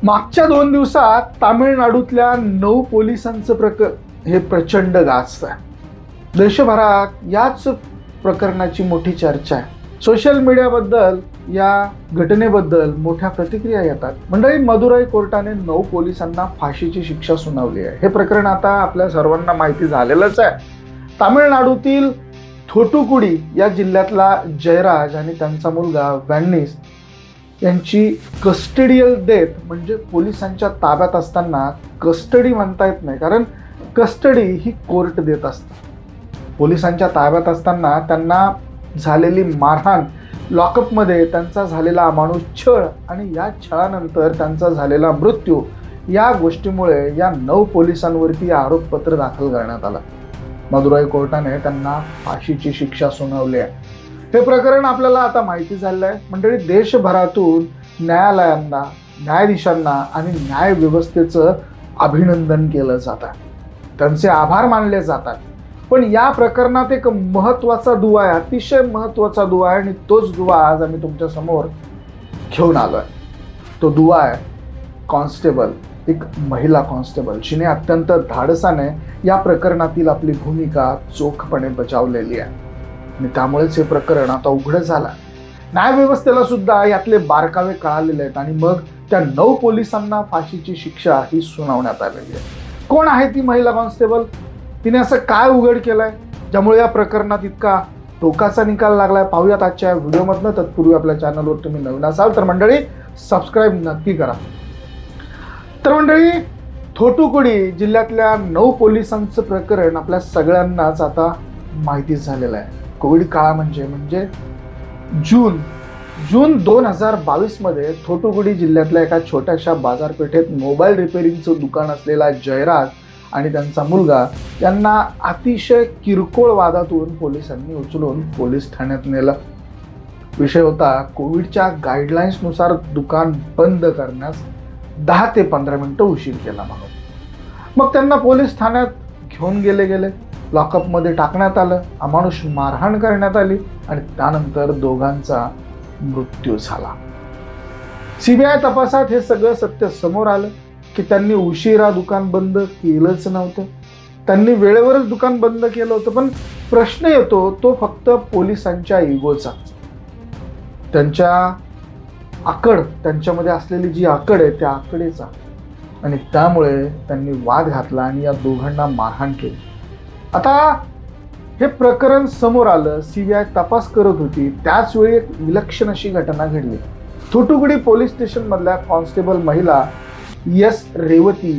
मागच्या 2 दिवसात तामिळनाडूतल्या 9 पोलिसांचं हे प्रचंड गाजत आहे. देशभरात याच प्रकरणाची मोठी चर्चा आहे. सोशल मीडियाबद्दल या घटनेबद्दल मोठ्या प्रतिक्रिया येतात. मंडळी, मदुराई कोर्टाने 9 पोलिसांना फाशीची शिक्षा सुनावली आहे. हे प्रकरण आता आपल्या सर्वांना माहिती झालेलंच आहे. तामिळनाडूतील थोटुकुडी या जिल्ह्यातला जयराज आणि त्यांचा मुलगा वॅनिस यांची कस्टडियल डेथ, म्हणजे पोलिसांच्या ताब्यात असताना कस्टडी म्हणता येत नाही, कारण कस्टडी ही कोर्ट देत असते. पोलिसांच्या ताब्यात असताना त्यांना झालेली मारहाण, लॉकअपमध्ये त्यांचा झालेला अमानुष छळ आणि या छळानंतर त्यांचा झालेला मृत्यू, या गोष्टीमुळे या 9 पोलिसांवरती आरोपपत्र दाखल करण्यात आलं. मदुराई कोर्टाने त्यांना फाशीची शिक्षा सुनावली आहे. हे प्रकरण आपल्याला आता माहिती झालं आहे. मंडळी, देशभरातून न्यायालयांना, न्यायाधीशांना आणि न्याय व्यवस्थेचं अभिनंदन केलं जातं, त्यांचे आभार मानले जातात. पण या प्रकरणात एक महत्त्वाचा दुवा आहे, अतिशय महत्त्वाचा दुवा आहे, आणि तोच दुवा आज आम्ही तुमच्या समोर घेऊन आलो आहे. तो दुवा आहे कॉन्स्टेबल, एक महिला कॉन्स्टेबल, जिने अत्यंत धाडसाने या प्रकरणातील आपली भूमिका चोखपणे बजावलेली आहे. आणि त्यामुळेच हे प्रकरण आता उघड झालं. न्यायव्यवस्थेला सुद्धा यातले बारकावे कळालेले आहेत आणि मग त्या 9 पोलिसांना फाशीची शिक्षा ही सुनावण्यात आलेली आहे. कोण आहे ती महिला कॉन्स्टेबल? तिने असं काय उघड केलंय ज्यामुळे या प्रकरणात इतका टोकाचा निकाल लागलाय? पाहूयात आजच्या व्हिडिओमधनं. तत्पूर्वी आपल्या चॅनलवर तुम्ही नवीन असाल तर मंडळी सबस्क्राईब नक्की करा. तर मंडळी, थोटुकुडी जिल्ह्यातल्या 9 पोलिसांचं प्रकरण आपल्या सगळ्यांनाच आता माहिती झालेलं आहे. कोविड काळा म्हणजे जून 2022 मध्ये थोटुकुडी जिल्ह्यातल्या एका छोट्याशा बाजारपेठेत मोबाईल रिपेअरिंगचं दुकान असलेला जयराज आणि त्यांचा मुलगा यांना अतिशय किरकोळ वादातून पोलिसांनी उचलून पोलीस ठाण्यात नेलं. विषय होता कोविडच्या गाईडलाईन्सनुसार दुकान बंद करण्यास 10 ते 15 मिनिटं उशीर केला म्हणून. मग त्यांना पोलीस ठाण्यात घेऊन गेले, लॉकअपमध्ये टाकण्यात आलं, अमानुष मारहाण करण्यात आली आणि त्यानंतर दोघांचा मृत्यू झाला. सीबीआय तपासात हे सगळं सत्य समोर आलं की त्यांनी उशिरा दुकान बंद केलंच नव्हतं, त्यांनी वेळेवरच दुकान बंद केलं होतं. पण प्रश्न येतो तो फक्त पोलिसांच्या इगोचा, त्यांच्यामध्ये असलेली जी आकड आहे त्या आकडेचा. आणि त्यामुळे त्यांनी वाद घातला आणि या दोघांना मारहाण केली. आता हे प्रकरण समोर आलं, सीबीआय तपास करत होती, त्याच वेळी एक विलक्षण अशी घटना घडली. थोटुकुडी पोलीस स्टेशन मधल्या कॉन्स्टेबल महिला यस रेवती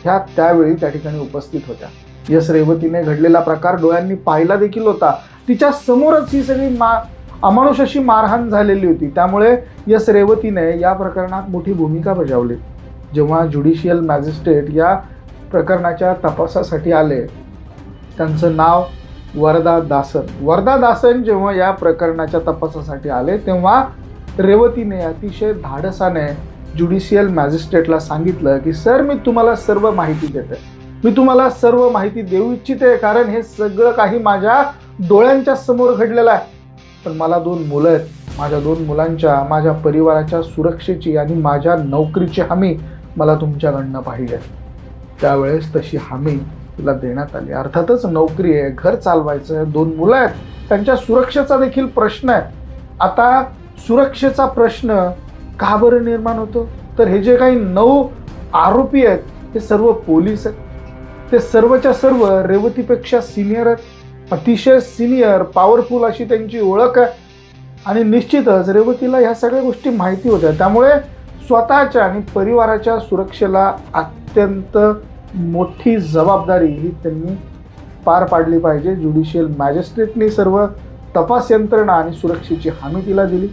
ह्या त्यावेळी त्या ठिकाणी उपस्थित होत्या. यस रेवतीने घडलेला प्रकार डोळ्यांनी पाहिला देखील होता. तिच्या समोरच ही सगळी अमानुष अशी मारहाण झालेली होती. त्यामुळे यस रेवतीने या प्रकरणात मोठी भूमिका बजावली. जेव्हा ज्युडिशियल मॅजिस्ट्रेट या प्रकरणाच्या तपासासाठी आले, त्यांचं नाव वरदा दासन जेव्हा या प्रकरणाच्या तपासासाठी आले, तेव्हा रेवतीने अतिशय धाडसाने ज्युडिशियल मॅजिस्ट्रेटला सांगितलं की सर, मी तुम्हाला सर्व माहिती देते, मी तुम्हाला सर्व माहिती देऊ इच्छिते, कारण हे सगळं काही माझ्या डोळ्यांच्या समोर घडलेलं आहे. पण मला 2 मुलं आहेत, माझ्या 2 मुलांच्या, माझ्या परिवाराच्या सुरक्षेची आणि माझ्या नोकरीची हमी मला तुमच्याकडनं पाहिजे. त्यावेळेस तशी हमी तुला देण्यात आली. अर्थातच नोकरी आहे, घर चालवायचं आहे, 2 मुलं आहेत, त्यांच्या सुरक्षेचा देखील प्रश्न आहे. आता सुरक्षेचा प्रश्न का बरं निर्माण होतो? तर हे जे काही 9 आरोपी आहेत हे सर्व पोलीस आहेत. ते सर्वच्या सर्व रेवतीपेक्षा सिनियर आहेत, अतिशय सिनियर, पॉवरफुल अशी त्यांची ओळख आहे. आणि निश्चितच रेवतीला ह्या सगळ्या गोष्टी माहिती होत्या. त्यामुळे स्वतःच्या आणि परिवाराच्या सुरक्षेला अत्यंत मोठी जबाबदारी ही त्यांनी पार पाडली पाहिजे. ज्युडिशियल मॅजिस्ट्रेटनी सर्व तपास यंत्रणा आणि सुरक्षेची हमी तिला दिली,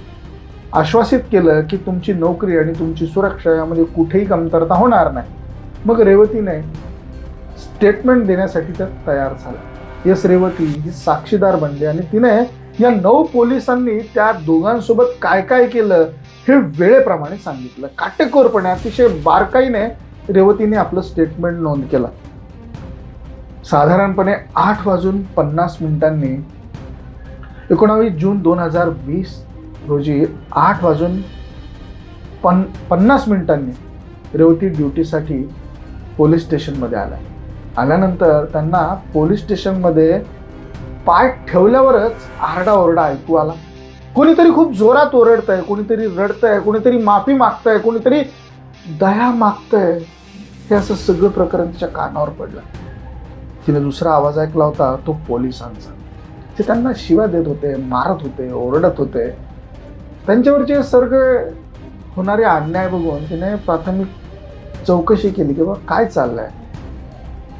आश्वासित केलं की तुमची नोकरी आणि तुमची सुरक्षा यामध्ये कुठेही कमतरता होणार नाही. मग रेवतीने स्टेटमेंट देण्यासाठी तर तयार झाला. यस रेवती ही साक्षीदार बनली आणि तिने या 9 पोलिसांनी त्या दोघांसोबत काय काय केलं हे वेळेप्रमाणे सांगितलं. काटेकोरपणे, अतिशय बारकाईने रेवतीने आपलं स्टेटमेंट नोंद केलं. साधारणपणे 8:50 19 जून 2020 रोजी 8:50 रेवती ड्युटीसाठी पोलीस स्टेशनमध्ये आल्यानंतर त्यांना पोलीस स्टेशनमध्ये पाय ठेवल्यावरच आरडाओरडा ऐकू आला. कोणीतरी खूप जोरात ओरडतंय, कोणीतरी रडतंय, कोणीतरी माफी मागतंय, कोणीतरी दया मागतंय. हे असं सगळं प्रकरण तिच्या कानावर पडलं. तिने दुसरा आवाज ऐकला होता तो पोलिसांचा. ते त्यांना शिव्या देत होते, मारत होते, ओरडत होते. त्यांच्यावरचे सगळे होणारे अन्याय बघून तिने प्राथमिक चौकशी केली की बाबा काय चाललंय.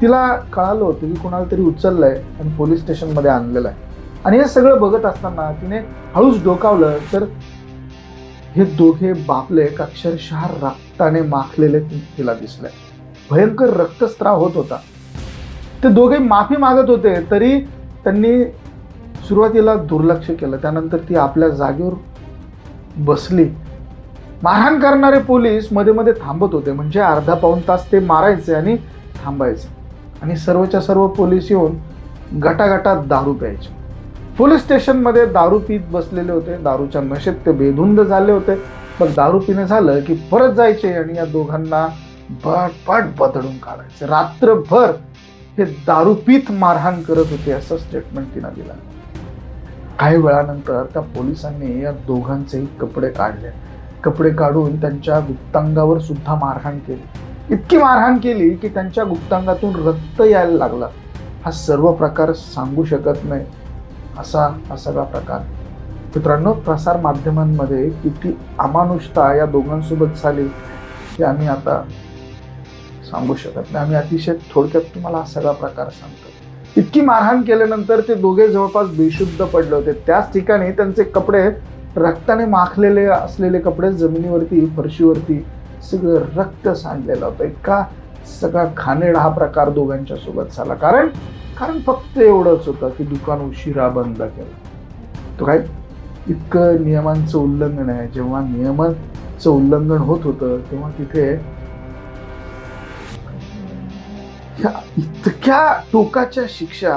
तिला कळालं होतं की कोणाला तरी उचललंय आणि पोलीस स्टेशनमध्ये आणलेलं आहे. आणि हे सगळं बघत असताना तिने हळूच डोकावलं तर हे दोघे बापले अक्षरशः रक्ताने माखलेले तिला दिसले. भयंकर रक्तस्राव होत होता. ते दोघे माफी मागत होते तरी त्यांनी सुरुवातीला दुर्लक्ष केलं. त्यानंतर ती आपल्या जागेवर बसली. मारहाण करणारे पोलीस मध्ये मध्ये थांबत होते, म्हणजे अर्धा पाऊण तास ते मारायचे आणि थांबायचे. आणि सर्वच्या सर्व पोलीस येऊन गटागटात दारू प्यायचे. पोलीस स्टेशनमध्ये दारू पीत बसलेले होते. दारूच्या नशेत ते बेधुंद झाले होते. मग दारू पिणे झालं की परत जायचे आणि या दोघांना पट बदलून काढायचे. रात्रभर हे दारू पीत मारहाण करत होते असं स्टेटमेंट तिनं दिलं. काही वेळानंतर त्या पोलिसांनी या दोघांचेही कपडे काढले. कपडे काढून त्यांच्या गुप्तांगावर सुद्धा मारहाण केली. इतकी मारहाण केली की त्यांच्या गुप्तांगातून रक्त यायला लागला. हा सर्व प्रकार सांगू शकत नाही असा हा सगळा प्रकार. मित्रांनो, प्रसार माध्यमांमध्ये किती अमानुषता या दोघांसोबत झाली हे आम्ही आता सांगू शकत नाही. आम्ही अतिशय थोडक्यात तुम्हाला हा सगळा प्रकार सांगतो. इतकी मारहाण केल्यानंतर ते दोघे जवळपास बेशुद्ध पडले होते. त्याच ठिकाणी त्यांचे कपडे रक्ताने माखलेले असलेले कपडे जमिनीवरती, फरशीवरती सगळं रक्त सांडलेलं होतं. इतका सगळा घाणेरडा हा प्रकार दोघांच्या सोबत झाला. कारण फक्त एवढंच होतं की दुकान उशिरा बंद केलं. तो काय इतकं नियमांचं उल्लंघन आहे. जेव्हा नियमांचं उल्लंघन होत होतं तेव्हा तिथे इतक्या टोकाच्या शिक्षा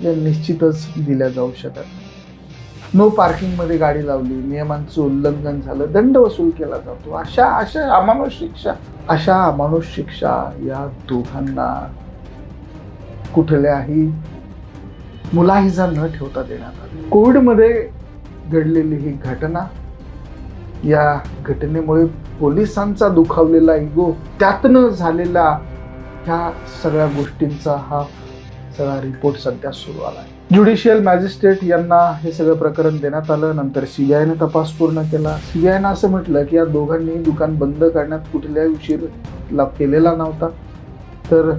या निश्चितच दिल्या जाऊ शकत नाही. नो पार्किंग मध्ये गाडी लावली, नियमांचं उल्लंघन झालं, दंड वसूल केला जातो. अशा अमानुष शिक्षा या दोघांना कुठल्याही मुलाहिजा न ठेवता देण्यात आली. कोविडमध्ये घडलेली ही घटना, या घटनेमुळे पोलिसांचा दुखावलेला इगो, त्यातनं झालेला ह्या सगळ्या गोष्टींचा हा सगळा रिपोर्ट सध्या सुरू आला आहे. ज्युडिशियल मॅजिस्ट्रेट यांना हे सगळं प्रकरण देण्यात आलं. नंतर सीबीआयने तपास पूर्ण केला. सीबीआयनं असं म्हटलं की या दोघांनी दुकान बंद करण्यात कुठल्याही उशीर केलेला नव्हता. तर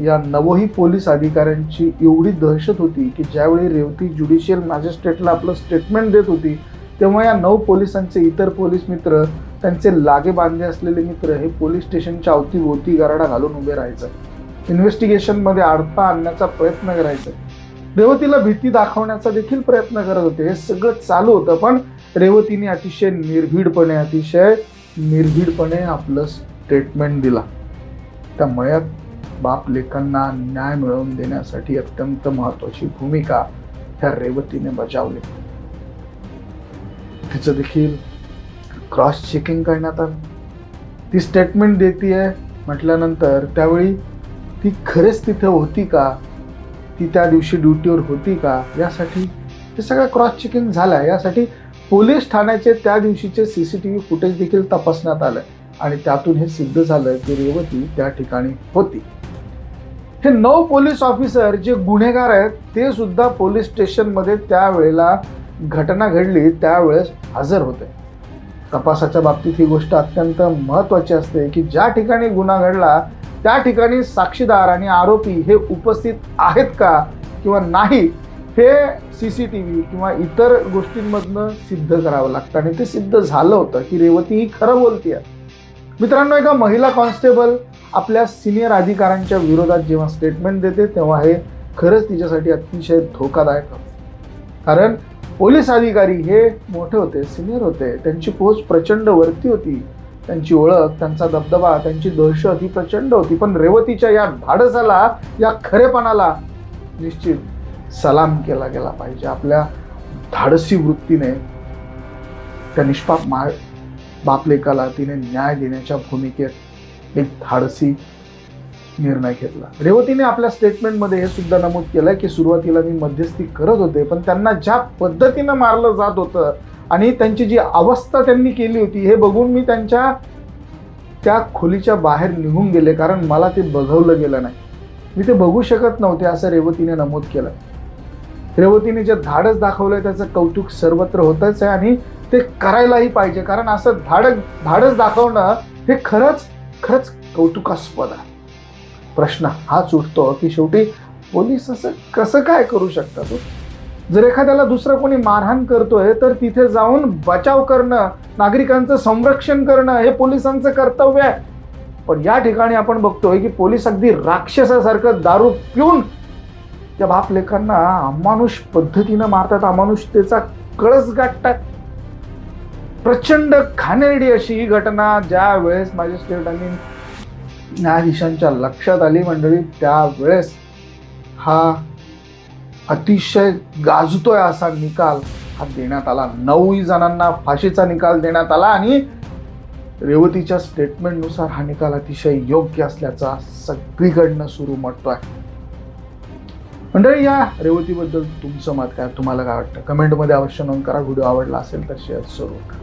या नवही पोलीस अधिकाऱ्यांची एवढी दहशत होती की ज्यावेळी रेवती ज्युडिशियल मॅजिस्ट्रेटला आपलं स्टेटमेंट देत होती तेव्हा या 9 पोलिसांचे इतर पोलीस मित्र, त्यांचे लागे बांधे असलेले मित्र हे पोलीस स्टेशनच्या अवतीभोवती गराडा घालून उभे राहायचं. इन्व्हेस्टिगेशनमध्ये अडथळा आणण्याचा प्रयत्न करायचा. रेवतीला भीती दाखवण्याचा देखील प्रयत्न करत होते. हे सगळं चालू होतं. पण रेवतीने अतिशय निर्भीडपणे आपलं स्टेटमेंट दिला. त्यामुळे बाप लेकांना न्याय मिळवून देण्यासाठी अत्यंत महत्वाची भूमिका ह्या रेवतीने बजावली. तिचं देखील क्रॉस चेकिंग करण्यात आलं. ती स्टेटमेंट देतीये म्हटल्यानंतर त्यावेळी ती खरेच तिथे होती का, ती त्या दिवशी ड्युटीवर होती का, यासाठी हे सगळं क्रॉस चेकिंग झालं. यासाठी पोलीस ठाण्याचे त्या दिवशीचे CCTV फुटेज देखील तपासण्यात आलं आणि त्यातून हे सिद्ध झालं की रेवती त्या ठिकाणी होती. हे 9 पोलीस ऑफिसर जे गुन्हेगार आहेत ते सुद्धा पोलीस स्टेशनमध्ये त्यावेळेला घटना घडली त्यावेळेस हजर होते. तपासाच्या बाबतीत ही गोष्ट अत्यंत महत्त्वाची असते की ज्या ठिकाणी गुन्हा घडला त्या ठिकाणी साक्षीदार आणि आरोपी हे उपस्थित आहेत का किंवा नाही हे CCTV किंवा इतर गोष्टींमधनं सिद्ध करावं लागतं. आणि ते सिद्ध झालं होतं की रेवती ही खरं बोलतीये. मित्रांनो, एका महिला कॉन्स्टेबल आपल्या सिनियर अधिकाऱ्यांच्या विरोधात जेव्हा स्टेटमेंट देते तेव्हा हे खरंच तिच्यासाठी अतिशय धोकादायक होतं. कारण पोलीस अधिकारी हे मोठे होते, सिनियर होते, त्यांची पोच प्रचंड वरती होती, त्यांची ओळख, त्यांचा दबदबा, त्यांची दहशत ही प्रचंड होती. पण रेवतीच्या या धाडसाला, या खरेपणाला निश्चित सलाम केला गेला पाहिजे. आपल्या धाडसी वृत्तीने त्या निष्पाप बापलेकाला तिने न्याय देण्याच्या भूमिकेत एक धाडसी निर्णय घेतला. रेवतीने आपल्या स्टेटमेंटमध्ये हे सुद्धा नमूद केलं की सुरुवातीला मी मध्यस्थी करत होते, पण त्यांना ज्या पद्धतीनं मारलं जात होतं आणि त्यांची जी अवस्था त्यांनी केली होती हे बघून मी त्यांच्या त्या खोलीच्या बाहेर निघून गेले, कारण मला ते बघवलं गेलं नाही, मी ते बघू शकत नव्हते, असं रेवतीने नमूद केलं. रेवतीने जे धाडस दाखवलंय त्याचं कौतुक सर्वत्र होतच आहे आणि ते करायलाही पाहिजे, कारण असं धाडस दाखवणं हे खरंच कौतुकास्पद आहे. प्रश्न हाच उठतो की शेवटी पोलीस असं कसं काय करू शकतात? जर एखाद्याला दुसरं कोणी मारहाण करतोय तर तिथे जाऊन बचाव करणं, नागरिकांचं संरक्षण करणं हे पोलिसांचं कर्तव्य आहे. पण या ठिकाणी आपण बघतोय की पोलीस अगदी राक्षसासारखं दारू पिऊन त्या बाप लेकांना अमानुष पद्धतीनं मारतात, अमानुषतेचा कळस गाठतात. प्रचंड घाणेरडी अशी ही घटना ज्या वेळेस मॅजिस्ट्रेट आणि न्यायाधीशांच्या लक्षात आली मंडळी, त्यावेळेस हा अतिशय गाजतोय असा निकाल हा देण्यात आला. 9 जणांना फाशीचा निकाल देण्यात आला आणि रेवतीच्या स्टेटमेंटनुसार हा निकाल अतिशय योग्य असल्याचा सगळीकडनं सुरू म्हणतोय. मंडळी, या रेवतीबद्दल तुमचं मत काय, तुम्हाला काय वाटतं? कमेंटमध्ये अवश्य नोंद करा. व्हिडिओ आवडला असेल तर शेअर जरूर करा.